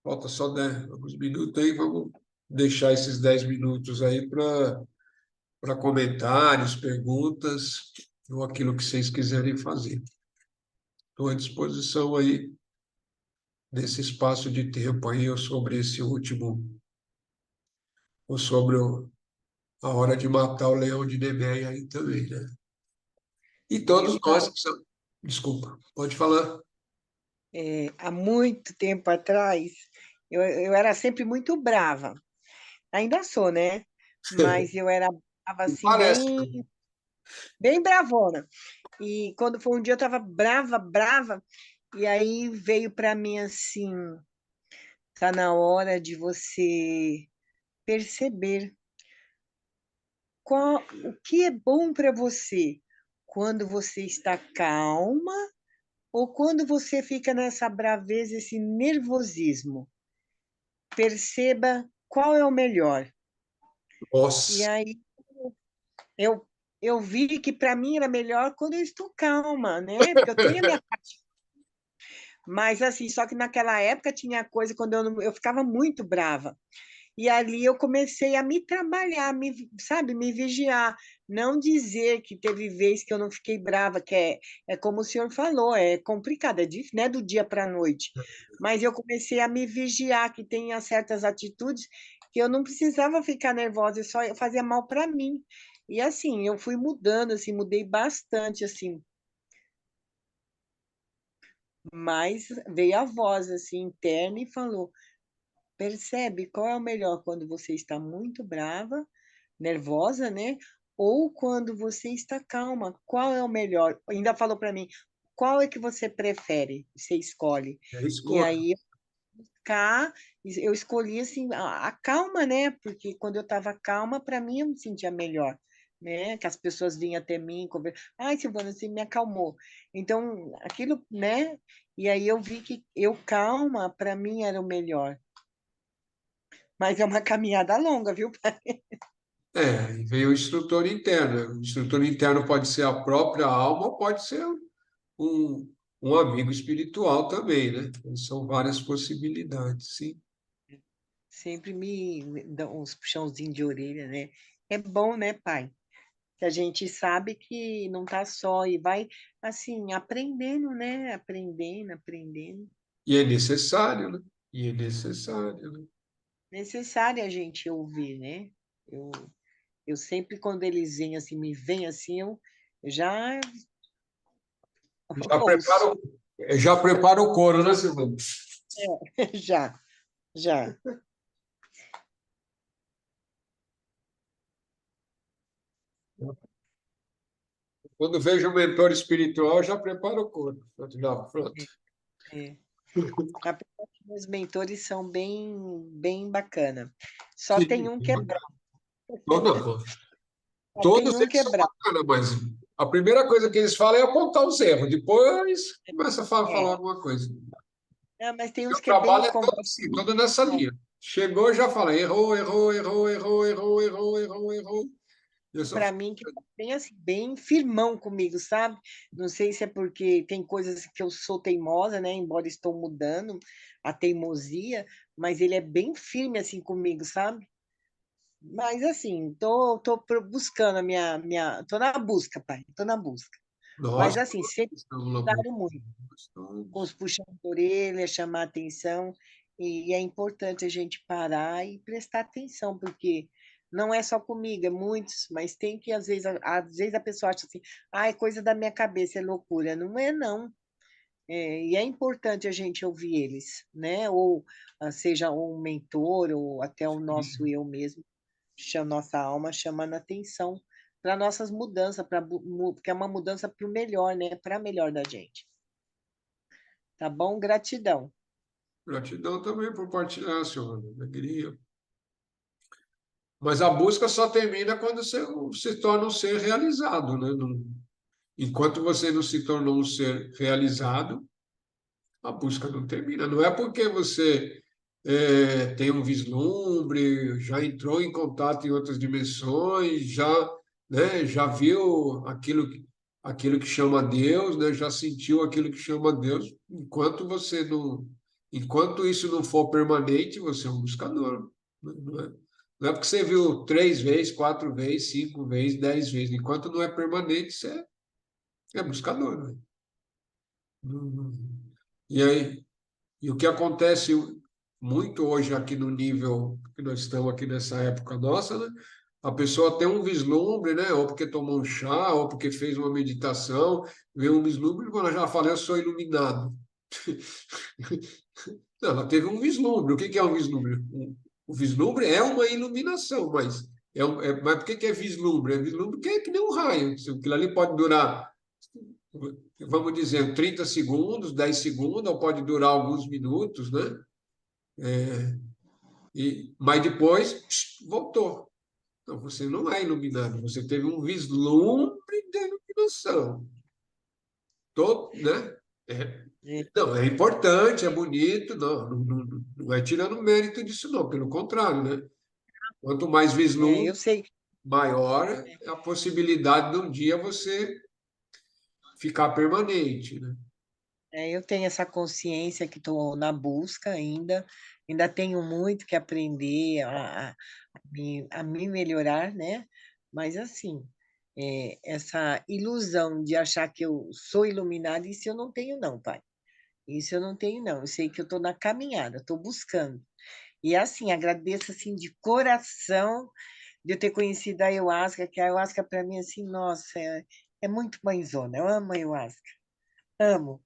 Falta só 10, alguns minutos aí, vamos deixar esses 10 minutos aí para comentários, perguntas, ou aquilo que vocês quiserem fazer. Estou à disposição aí nesse espaço de tempo aí, ou sobre esse último, ou sobre a hora de matar o leão de Nemeia aí também, né? E Eu todos nós estava, que são... Desculpa, pode falar. há muito tempo atrás, eu era sempre muito brava. Ainda sou, né? Mas eu era brava, assim, Parece. bem bravona. E quando foi um dia, eu estava brava, brava, e aí veio para mim assim, tá na hora de você perceber o que é bom para você quando você está calma ou quando você fica nessa braveza, esse nervosismo. Perceba qual é o melhor. E Nossa, aí eu, eu vi que para mim era melhor quando eu estou calma, né? Porque eu tenho a minha. Mas assim, só que naquela época tinha coisa quando eu ficava muito brava. E ali eu comecei a me trabalhar, sabe, me vigiar, não dizer que teve vez que eu não fiquei brava, que é como o senhor falou, é complicado, é difícil, não é do dia para a noite. Mas eu comecei a me vigiar, que tem certas atitudes que eu não precisava ficar nervosa, só fazia mal para mim. E assim, eu fui mudando, assim, mudei bastante, assim. Mas veio a voz assim interna e falou: percebe qual é o melhor quando você está muito brava, nervosa, né? Ou quando você está calma, qual é o melhor? Ainda falou para mim, qual é que você prefere? Você escolhe. é E escolha. aí cá, eu escolhi assim a calma, né? Porque quando eu estava calma, para mim eu me sentia melhor, né? Que as pessoas vinham até mim, conversar, ai, Silvana, você me acalmou. Então, aquilo, né? E aí eu vi que eu calma, para mim era o melhor. Mas é uma caminhada longa, viu? E veio o instrutor interno. O instrutor interno pode ser a própria alma, ou pode ser um, um amigo espiritual também, né? São várias possibilidades, sim. Sempre me dão uns puxãozinhos de orelha, né? É bom, né, pai? Que a gente sabe que não tá só e vai, assim, aprendendo, né? Aprendendo, aprendendo. E é necessário, né? E é necessário, né? Necessário a gente ouvir, né? Eu, eu sempre, quando eles vêm assim, me vêm assim, eu já Já prepara, ouço. já prepara o couro, né, Silvana? Já, já. Quando vejo um mentor espiritual, já prepara o couro. Já, pronto. É. Apesar que meus mentores são bem bacana. Só tem Sim, um que é bravo. toda, Só tem todos um eles que é são bravo. bacanas, mas a primeira coisa que eles falam é apontar os erros, depois começa a falar É. alguma coisa. Não, mas tem uns Meu que é bem trabalho é todo complexo. assim, todo nessa linha. Chegou, já fala, errou, errou, errou, errou, errou, errou, errou, errou. Eu só Para mim, que tá bem assim, bem firmão comigo, sabe? Não sei se é porque tem coisas que eu sou teimosa, né? Embora estou mudando a teimosia, mas ele é bem firme assim comigo, sabe? Mas assim, tô buscando tô na busca, pai, tô na busca. Mas, Nossa, assim, sempre ajudaram muito, com os puxão de orelha, chamar atenção, e é importante a gente parar e prestar atenção, porque não é só comigo, é muitos, mas tem que, às vezes, a pessoa acha assim, ah, é coisa da minha cabeça, é loucura. Não é, não. E é importante a gente ouvir eles, né? Ou seja um mentor, ou até o nosso eu mesmo, nossa alma chamando atenção para nossas mudanças, porque é uma mudança para o melhor, né? Para melhor da gente. Tá bom? Gratidão. Gratidão também por partilhar, senhora. Alegria. Mas a busca só termina quando você se torna um ser realizado, né? Enquanto você não se tornou um ser realizado, a busca não termina. Não é porque você tem um vislumbre, já entrou em contato em outras dimensões, já viu aquilo que chama Deus, né? Já sentiu aquilo que chama Deus. Enquanto isso não for permanente, você é um buscador. Não é, não é porque você viu 3 vezes, 4 vezes, 5 vezes, 10 vezes. Enquanto não é permanente, você é buscador, né? E aí, e o que acontece muito hoje aqui no nível que nós estamos aqui nessa época nossa, né? A pessoa tem um vislumbre, né? Ou porque tomou um chá, ou porque fez uma meditação, vê um vislumbre, quando ela já fala, eu sou iluminado. Não, ela teve um vislumbre. O que é um vislumbre? O vislumbre é uma iluminação, mas mas por que é vislumbre? É vislumbre que é que nem um raio. Aquilo ali pode durar, vamos dizer, 30 segundos, 10 segundos, ou pode durar alguns minutos, né? Mas depois voltou. Então, você não é iluminado, você teve um vislumbre de iluminação. Né? Não, é importante, é bonito, não é tirando mérito disso, não, pelo contrário, né? Quanto mais Eu vislumbre, sei. maior é a possibilidade de um dia você ficar permanente, né? Eu tenho essa consciência que estou na busca ainda tenho muito que aprender a me melhorar, né? Mas, assim, essa ilusão de achar que eu sou iluminada, isso eu não tenho, não, pai. Isso eu não tenho, não. Eu sei que eu estou na caminhada, estou buscando. E, assim, agradeço, assim, de coração de eu ter conhecido a Ayahuasca, que a Ayahuasca, para mim, assim, nossa, é muito mãezona. Eu amo a Ayahuasca. Amo,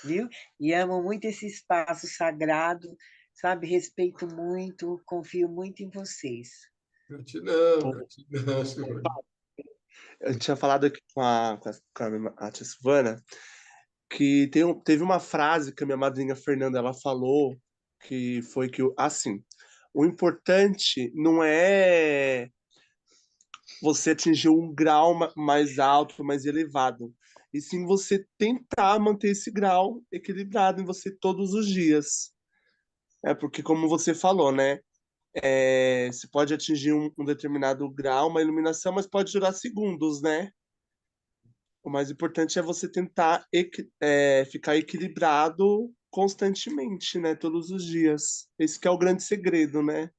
viu? E amo muito esse espaço sagrado, sabe? Respeito muito, confio muito em vocês. Gratidão, Pô, gratidão, senhor. eu tinha falado aqui com a tia Silvana que teve uma frase que a minha madrinha Fernanda ela falou que foi que, assim, o importante não é você atingir um grau mais alto, mais elevado, e sim você tentar manter esse grau equilibrado em você todos os dias. É porque, como você falou, né? Você pode atingir um determinado grau, uma iluminação, mas pode durar segundos, né? O mais importante é você tentar ficar equilibrado constantemente, né? Todos os dias. Esse que é o grande segredo, né?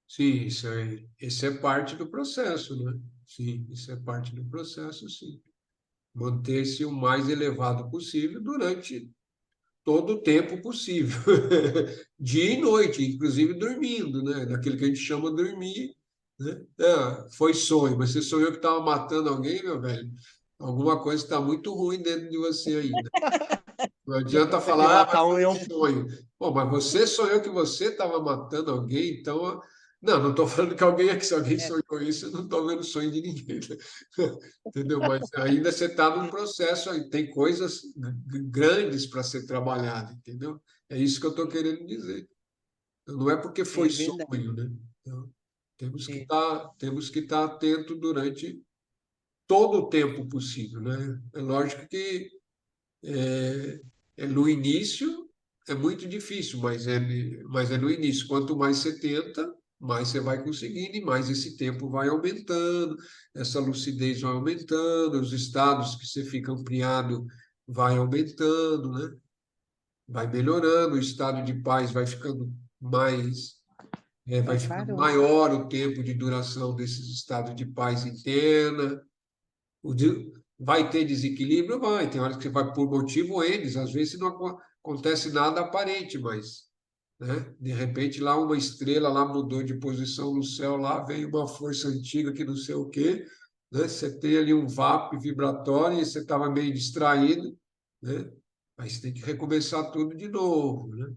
Sim, isso é parte do processo, né? Sim, isso é parte do processo, sim. Manter-se o mais elevado possível durante todo o tempo possível, dia e noite, inclusive dormindo, né? Daquilo que a gente chama dormir, né? Foi sonho, mas você sonhou que estava matando alguém, meu velho? Alguma coisa está muito ruim dentro de você ainda. Não adianta E falar, mas matar um foi um leão. sonho. Pô, mas você sonhou que você estava matando alguém, então. Não estou falando que alguém aqui, se alguém sonhou isso, eu não estou vendo sonho de ninguém, né? Entendeu? Mas ainda você está num processo aí, tem coisas grandes para ser trabalhado, entendeu? É isso que eu estou querendo dizer. Não é porque É foi verdade. sonho, né? Então, É, temos que estar atento durante todo o tempo possível, né? É lógico que no início é muito difícil, mas é no início. Quanto mais você tenta, mais você vai conseguindo e mais esse tempo vai aumentando, essa lucidez vai aumentando, os estados que você fica ampliado vai aumentando, né? Vai melhorando, o estado de paz vai ficando vai ficando parou. maior o tempo de duração desses estados de paz interna. O Vai ter desequilíbrio? Vai. Tem horas que você vai por motivo N, às vezes não acontece nada aparente, mas, né? De repente lá uma estrela lá mudou de posição no céu, lá veio uma força antiga que não sei o quê, né? Você tem ali um VAP vibratório e você estava meio distraído, né? Aí você tem que recomeçar tudo de novo, né?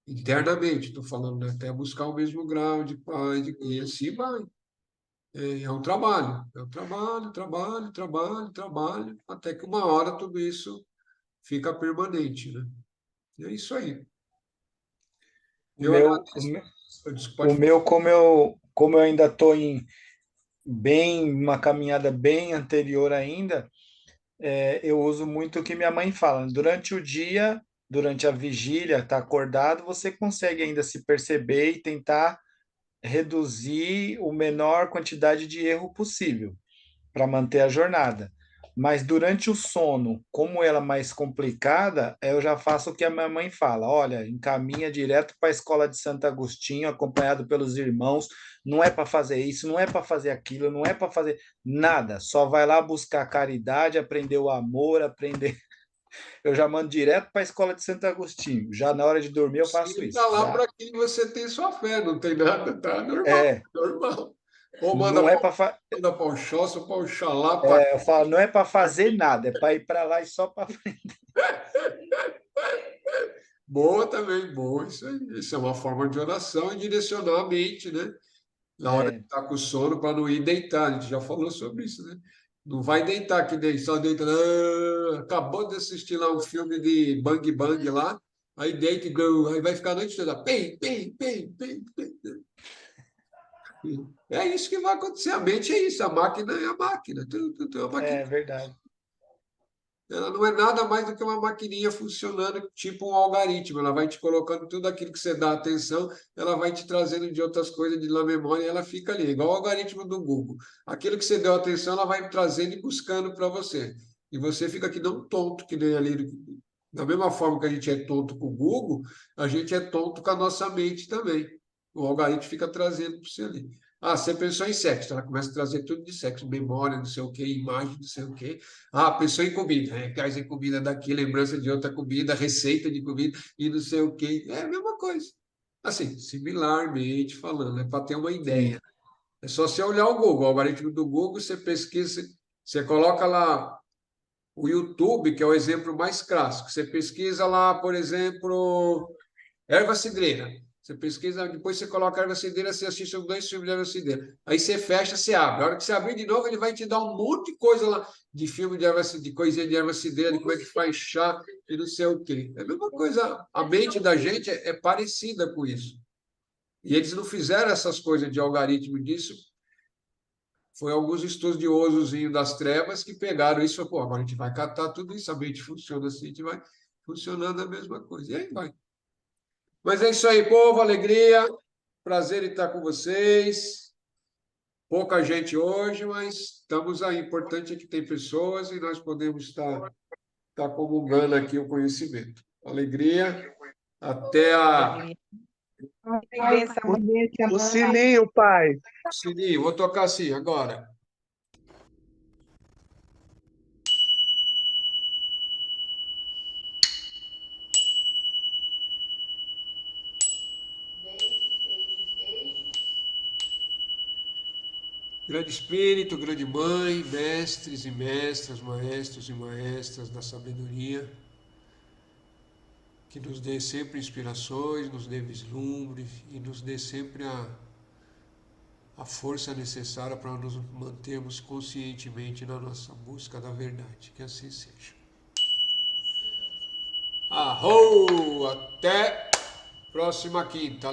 Internamente, estou falando, né? Até buscar o mesmo grau de paz, e assim vai. É um trabalho, é um trabalho, trabalho, trabalho, trabalho, até que uma hora tudo isso fica permanente, né? E é isso aí. O Eu meu, agradeço. o Pode falar. meu como eu ainda estou uma caminhada bem anterior ainda, eu uso muito o que minha mãe fala. Durante o dia, durante a vigília, tá acordado, você consegue ainda se perceber e tentar reduzir o menor quantidade de erro possível para manter a jornada. Mas durante o sono, como ela é mais complicada, eu já faço o que a minha mãe fala: olha, encaminha direto para a escola de Santo Agostinho, acompanhado pelos irmãos. Não é para fazer isso, não é para fazer aquilo, não é para fazer nada. Só vai lá buscar caridade, aprender o amor, aprender. Eu já mando direto para a escola de Santo Agostinho. Já na hora de dormir eu faço Sim, isso. está lá Já para quem você tem sua fé, não tem nada, tá normal, é, normal. Ou não é para manda para o Oxóssi, ou para o Oxalá, para... eu falo, não é para fazer nada, é para ir para lá e só para. Boa também, boa, isso aí. Isso é uma forma de oração e direcionar a mente, né? Na hora de É, estar com sono, para não ir deitar. A gente já falou sobre isso, né? Não vai deitar que nem só deita. Acabou de assistir lá um filme de Bang Bang lá, aí deita e aí vai ficar a noite toda. Pim, pim, pim, pim, pim. É isso que vai acontecer. A mente é isso, a máquina é a máquina. A máquina, é verdade. ela não é nada mais do que uma maquininha funcionando, tipo um algoritmo. Ela vai te colocando tudo aquilo que você dá atenção, ela vai te trazendo de outras coisas de na memória e ela fica ali, igual o algoritmo do Google. Aquilo que você deu atenção, ela vai trazendo e buscando para você. E você fica aqui não tonto, que nem ali. Da mesma forma que a gente é tonto com o Google, a gente é tonto com a nossa mente também. O algoritmo fica trazendo para você ali. Ah, você pensou em sexo, ela começa a trazer tudo de sexo, memória, não sei o quê, imagem, não sei o quê. Ah, pensou em comida, traz em comida daqui, lembrança de outra comida, receita de comida e não sei o quê. É a mesma coisa. Assim, similarmente falando, é para ter uma ideia. Sim. É só você olhar o Google, o algoritmo do Google, você pesquisa, você coloca lá o YouTube, que é o exemplo mais clássico. Você pesquisa lá, por exemplo, erva cidreira. Você pesquisa, depois você coloca erva cidreira, você assiste os 2 filmes de erva cidreira. Aí você fecha, você abre. A hora que você abrir de novo, ele vai te dar um monte de coisa lá, de filme de erva cidreira, de coisinha de erva cidreira, de como é que faz chá e não sei o quê. É a mesma coisa. A mente da gente é parecida com isso. E eles não fizeram essas coisas de algoritmo disso. Foi alguns estudiosos das trevas que pegaram isso e falaram, pô, agora a gente vai catar tudo isso, a mente funciona assim, a gente vai funcionando a mesma coisa. E aí vai. Mas é isso aí, povo, alegria, prazer em estar com vocês. Pouca gente hoje, mas estamos aí. O importante é que tem pessoas e nós podemos estar comungando aqui o conhecimento. Alegria. Até a. Vai ver essa O sininho, pai. Sininho, vou tocar assim agora. Grande Espírito, grande Mãe, mestres e mestras, maestros e maestras da sabedoria, que nos dê sempre inspirações, nos dê vislumbre e nos dê sempre a força necessária para nos mantermos conscientemente na nossa busca da verdade. Que assim seja. Arrou! Até próxima quinta.